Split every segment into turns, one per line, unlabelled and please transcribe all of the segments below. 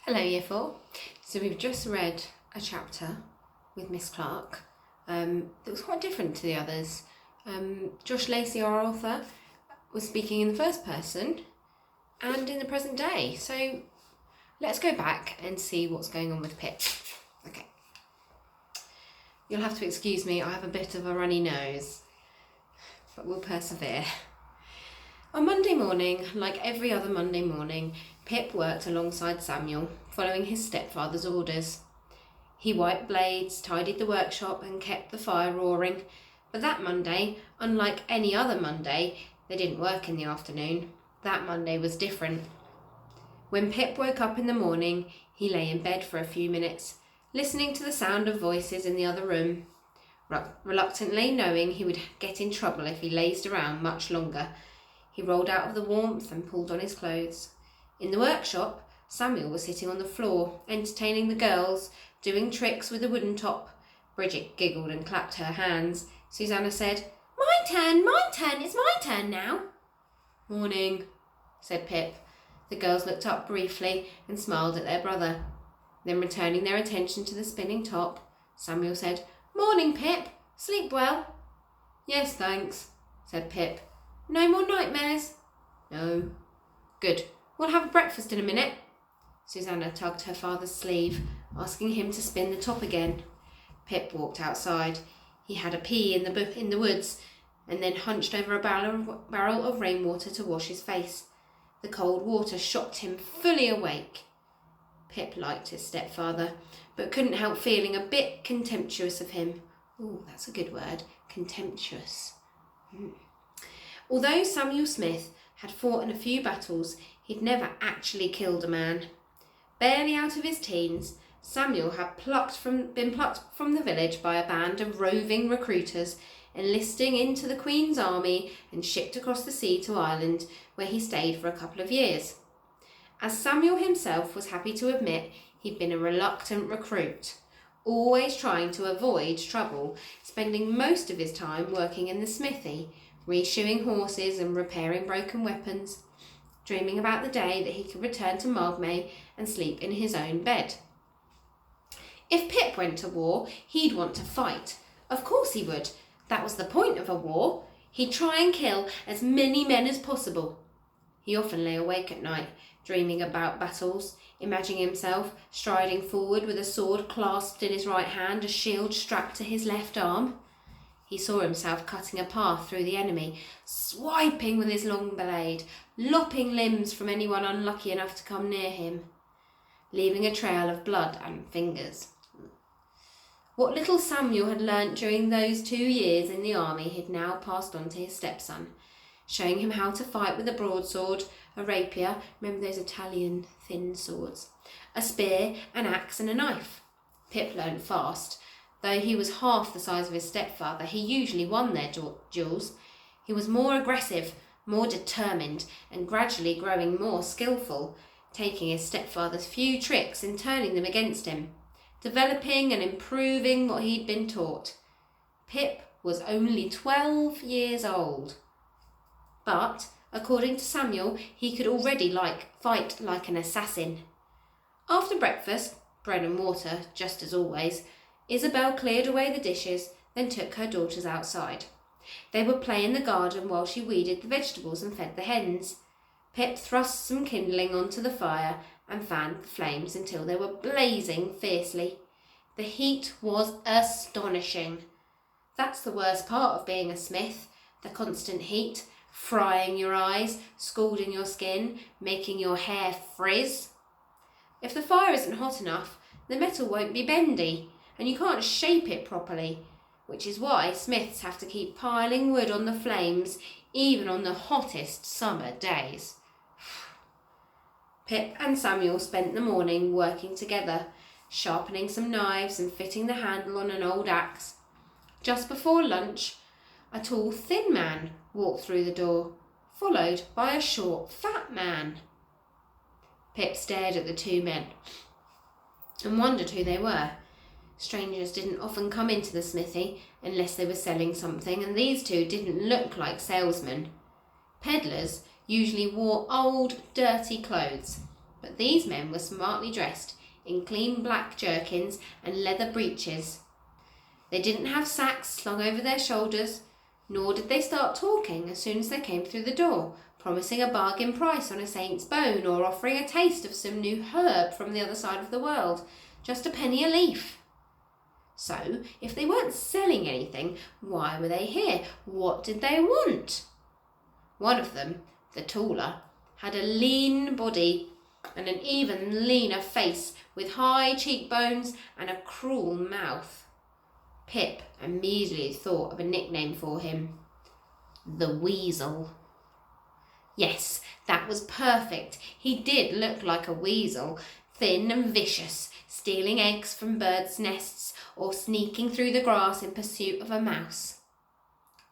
Hello Year 4. So we've just read a chapter with Miss Clark that was quite different to the others. Josh Lacey, our author, was speaking in the first person and in the present day. So let's go back and see what's going on with Pip. Okay. You'll have to excuse me, I have a bit of a runny nose, but we'll persevere. On Monday morning, like every other Monday morning, Pip worked alongside Samuel, following his stepfather's orders. He wiped blades, tidied the workshop and kept the fire roaring. But that Monday, unlike any other Monday, they didn't work in the afternoon. That Monday was different. When Pip woke up in the morning, he lay in bed for a few minutes, listening to the sound of voices in the other room. Reluctantly, knowing he would get in trouble if he lazed around much longer, he rolled out of the warmth and pulled on his clothes. In the workshop, Samuel was sitting on the floor, entertaining the girls, doing tricks with a wooden top. Bridget giggled and clapped her hands. Susanna said, my turn, it's my turn now." "Morning," said Pip. The girls looked up briefly and smiled at their brother. Then, returning their attention to the spinning top, Samuel said, "Morning, Pip. Sleep well?" "Yes, thanks," said Pip. "No more nightmares?" "No." "Good. We'll have breakfast in a minute." Susanna tugged her father's sleeve, asking him to spin the top again. Pip walked outside. He had a pee in the woods and then hunched over a barrel of rainwater to wash his face. The cold water shocked him fully awake. Pip liked his stepfather, but couldn't help feeling a bit contemptuous of him. Ooh, that's a good word, contemptuous. Although Samuel Smith had fought in a few battles, he'd never actually killed a man. Barely out of his teens, Samuel had been plucked from the village by a band of roving recruiters, enlisting into the Queen's army and shipped across the sea to Ireland, where he stayed for a couple of years. As Samuel himself was happy to admit, he'd been a reluctant recruit, always trying to avoid trouble, spending most of his time working in the smithy, reshoeing horses and repairing broken weapons, dreaming about the day that he could return to Margmay and sleep in his own bed. If Pip went to war, he'd want to fight. Of course he would. That was the point of a war. He'd try and kill as many men as possible. He often lay awake at night, dreaming about battles, imagining himself striding forward with a sword clasped in his right hand, a shield strapped to his left arm. He saw himself cutting a path through the enemy, swiping with his long blade, lopping limbs from anyone unlucky enough to come near him, leaving a trail of blood and fingers. What little Samuel had learnt during those 2 years in the army he'd now passed on to his stepson, showing him how to fight with a broadsword, a rapier, remember those Italian thin swords, a spear, an axe and a knife. Pip learnt fast. Though he was half the size of his stepfather, he usually won their duels. He was more aggressive, more determined, and gradually growing more skillful, taking his stepfather's few tricks and turning them against him, developing and improving what he'd been taught. Pip was only 12 years old. But, according to Samuel, he could already fight like an assassin. After breakfast, bread and water, just as always, Isabel cleared away the dishes, then took her daughters outside. They would play in the garden while she weeded the vegetables and fed the hens. Pip thrust some kindling onto the fire and fanned the flames until they were blazing fiercely. The heat was astonishing. That's the worst part of being a smith, the constant heat, frying your eyes, scalding your skin, making your hair frizz. If the fire isn't hot enough, the metal won't be bendy, and you can't shape it properly, which is why smiths have to keep piling wood on the flames, even on the hottest summer days. Pip and Samuel spent the morning working together, sharpening some knives and fitting the handle on an old axe. Just before lunch, a tall, thin man walked through the door, followed by a short, fat man. Pip stared at the two men and wondered who they were. Strangers didn't often come into the smithy unless they were selling something, and these two didn't look like salesmen. Peddlers usually wore old, dirty clothes. but these men were smartly dressed in clean black jerkins and leather breeches. They didn't have sacks slung over their shoulders, nor did they start talking as soon as they came through the door, promising a bargain price on a saint's bone or offering a taste of some new herb from the other side of the world, just a penny a leaf. So, if they weren't selling anything, why were they here? What did they want? One of them, the taller, had a lean body and an even leaner face with high cheekbones and a cruel mouth. Pip immediately thought of a nickname for him. The Weasel. Yes, that was perfect. He did look like a weasel, thin and vicious, stealing eggs from birds' nests or sneaking through the grass in pursuit of a mouse.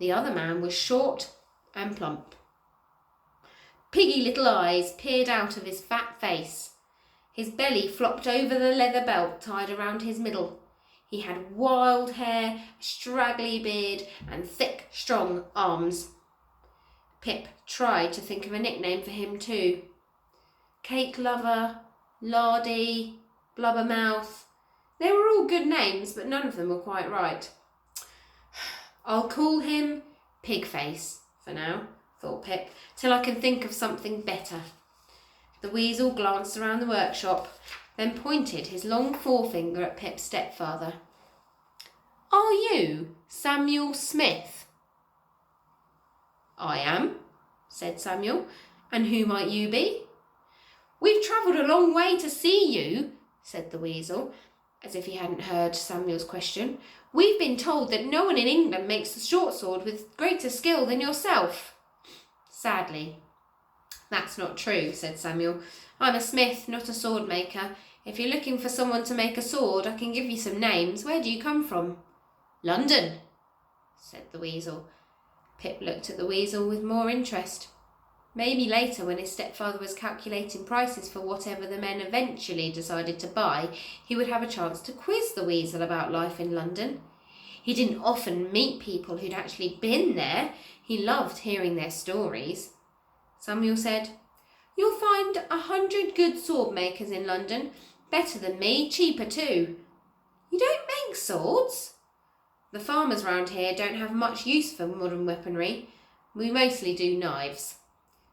The other man was short and plump. Piggy little eyes peered out of his fat face. His belly flopped over the leather belt tied around his middle. He had wild hair, a straggly beard, and thick, strong arms. Pip tried to think of a nickname for him too. Cake Lover, Lardy, Blubbermouth. They were all good names, but none of them were quite right. I'll call him Pigface for now, thought Pip, till I can think of something better. The weasel glanced around the workshop, then pointed his long forefinger at Pip's stepfather. Are you Samuel Smith? I am, said Samuel. And who might you be? We've travelled a long way to see you, said the weasel, as if he hadn't heard Samuel's question. We've been told that no one in England makes the short sword with greater skill than yourself. Sadly, that's not true, said Samuel. I'm a smith, not a sword maker. If you're looking for someone to make a sword, I can give you some names. Where do you come from? London, said the weasel. Pip looked at the weasel with more interest. Maybe later, when his stepfather was calculating prices for whatever the men eventually decided to buy, he would have a chance to quiz the weasel about life in London. He didn't often meet people who'd actually been there. He loved hearing their stories. Samuel said, You'll find 100 good sword makers in London. Better than me, cheaper too. You don't make swords? The farmers round here don't have much use for modern weaponry. We mostly do knives.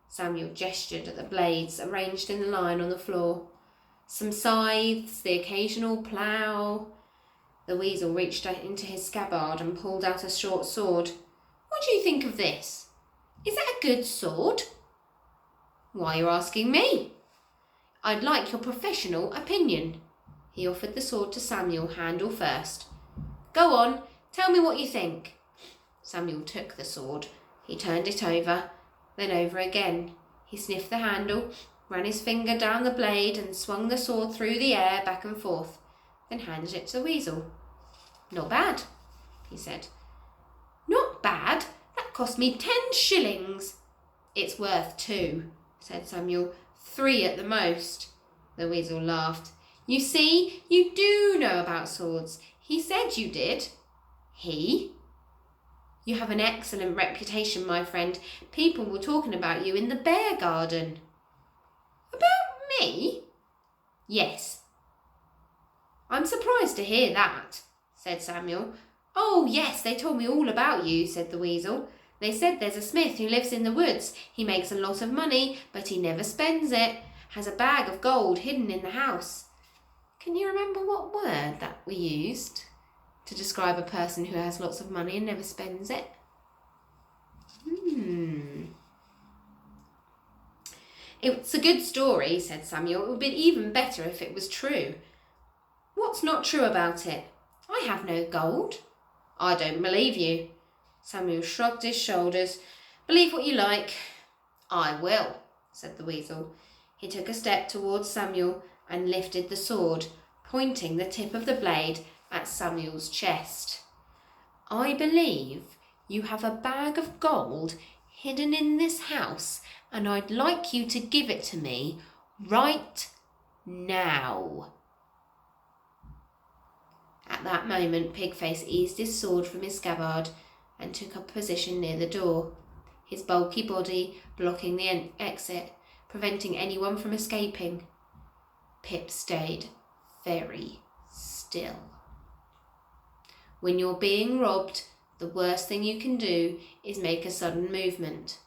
Samuel gestured at the blades arranged in a line on the floor. Some scythes, the occasional plough. The weasel reached into his scabbard and pulled out a short sword. What do you think of this? Is that a good sword? Why are you asking me? I'd like your professional opinion. He offered the sword to Samuel, handle first. Go on, tell me what you think. Samuel took the sword. He turned it over, then over again. He sniffed the handle, ran his finger down the blade and swung the sword through the air back and forth, then handed it to the weasel. Not bad, he said. Not bad? That cost me 10 shillings. It's worth 2, said Samuel. 3 at the most. The weasel laughed. You see, you do know about swords. He said you did. He? You have an excellent reputation, my friend. People were talking about you in the bear garden. About me? Yes. I'm surprised to hear that, said Samuel. Oh, yes, they told me all about you, said the weasel. They said there's a smith who lives in the woods. He makes a lot of money, but he never spends it. Has a bag of gold hidden in the house. Can you remember what word that we used to describe a person who has lots of money and never spends it? It's a good story, said Samuel. It would be even better if it was true. What's not true about it? I have no gold. I don't believe you. Samuel shrugged his shoulders. Believe what you like. I will, said the weasel. He took a step towards Samuel and lifted the sword, pointing the tip of the blade at Samuel's chest. I believe you have a bag of gold hidden in this house, and I'd like you to give it to me right now. At that moment, Pigface eased his sword from his scabbard and took up a position near the door, his bulky body blocking the exit, preventing anyone from escaping. Pip stayed very still. When you're being robbed, the worst thing you can do is make a sudden movement.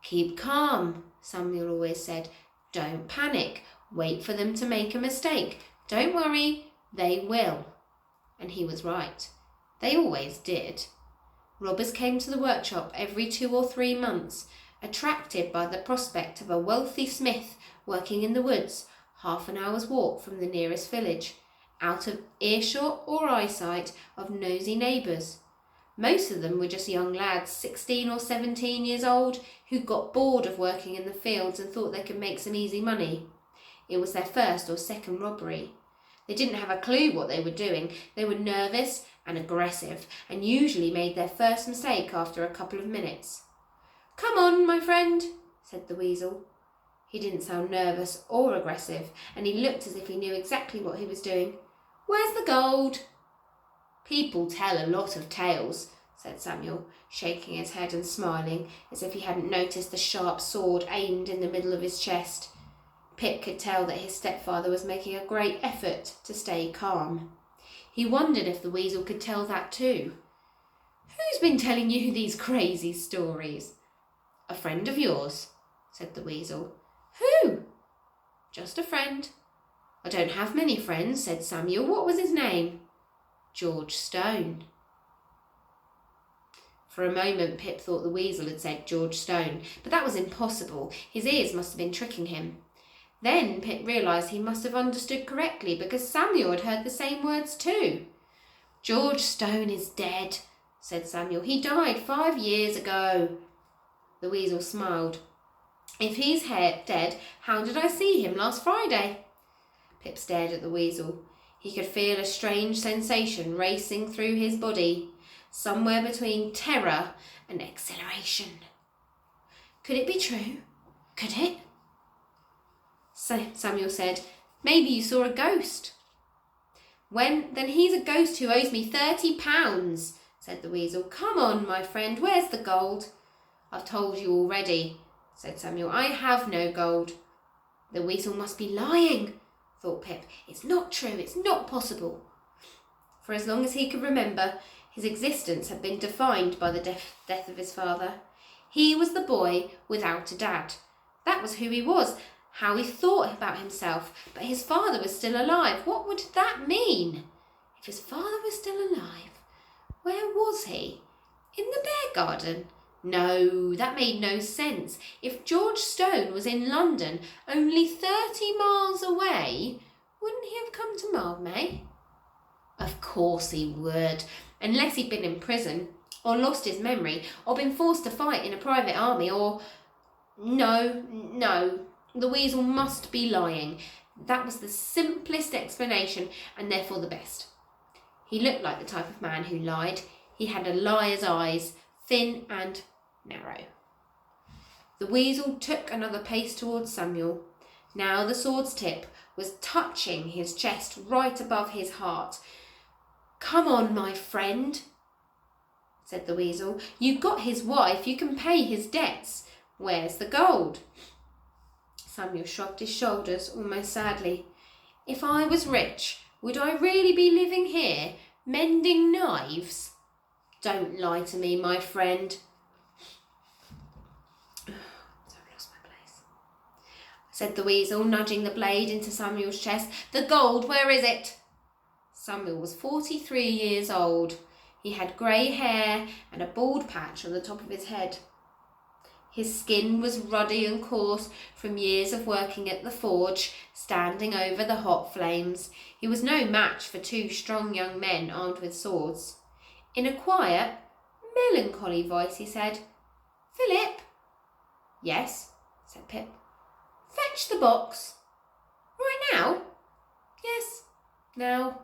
Keep calm, Samuel always said. Don't panic. Wait for them to make a mistake. Don't worry, they will. And he was right. They always did. Robbers came to the workshop every 2 or 3 months, attracted by the prospect of a wealthy smith working in the woods, half an hour's walk from the nearest village, out of earshot or eyesight of nosy neighbours. Most of them were just young lads, 16 or 17 years old, who got bored of working in the fields and thought they could make some easy money. It was their first or second robbery. They didn't have a clue what they were doing. They were nervous and aggressive, and usually made their first mistake after a couple of minutes. "Come on, my friend," said the weasel. He didn't sound nervous or aggressive, and he looked as if he knew exactly what he was doing. "Where's the gold?" "People tell a lot of tales," said Samuel, shaking his head and smiling, as if he hadn't noticed the sharp sword aimed in the middle of his chest. Pip could tell that his stepfather was making a great effort to stay calm. He wondered if the weasel could tell that too. "Who's been telling you these crazy stories?" "A friend of yours," said the weasel. "Who?" "Just a friend." "I don't have many friends," said Samuel. "What was his name?" "George Stone." For a moment Pip thought the weasel had said George Stone, but that was impossible. His ears must have been tricking him. Then Pip realised he must have understood correctly, because Samuel had heard the same words too. "George Stone is dead," said Samuel. "He died 5 years ago." The weasel smiled. "If he's dead, how did I see him last Friday?" Pip stared at the weasel. He could feel a strange sensation racing through his body, somewhere between terror and exhilaration. Could it be true? Could it? Samuel said, "Maybe you saw a ghost." Then he's a ghost who owes me £30, said the weasel. "Come on, my friend, where's the gold?" "I've told you already," said Samuel. "I have no gold." The weasel must be lying, thought Pip. It's not true, it's not possible. For as long as he could remember, his existence had been defined by the death of his father. He was the boy without a dad. That was who he was, how he thought about himself, but his father was still alive. What would that mean? If his father was still alive, where was he? In the bear garden? No, that made no sense. If George Stone was in London, only 30 miles away, wouldn't he have come to Mildmay? Of course he would, unless he'd been in prison, or lost his memory, or been forced to fight in a private army, or... No, the weasel must be lying. That was the simplest explanation, and therefore the best. He looked like the type of man who lied. He had a liar's eyes, thin and narrow. The weasel took another pace towards Samuel. Now the sword's tip was touching his chest right above his heart. "Come on, my friend," said the weasel. "You got his wife, you can pay his debts. Where's the gold?" Samuel shrugged his shoulders almost sadly. "If I was rich, would I really be living here, mending knives? Don't lie to me, my friend." I've lost my place, said the weasel, nudging the blade into Samuel's chest. "The gold, where is it?" Samuel was 43 years old. He had grey hair and a bald patch on the top of his head. His skin was ruddy and coarse from years of working at the forge, standing over the hot flames. He was no match for 2 strong young men armed with swords. In a quiet, melancholy voice he said, "Philip." "Yes," said Pip. "Fetch the box." "Right now?" "Yes, now."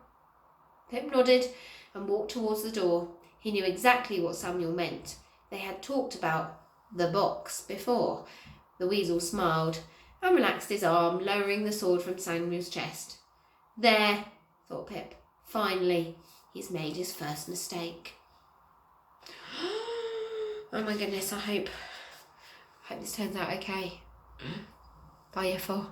Pip nodded and walked towards the door. He knew exactly what Samuel meant. They had talked about the box before. The weasel smiled and relaxed his arm, lowering the sword from Samuel's chest. "There," thought Pip. "Finally, he's made his first mistake." Oh my goodness, I hope this turns out okay. Bye, year 4.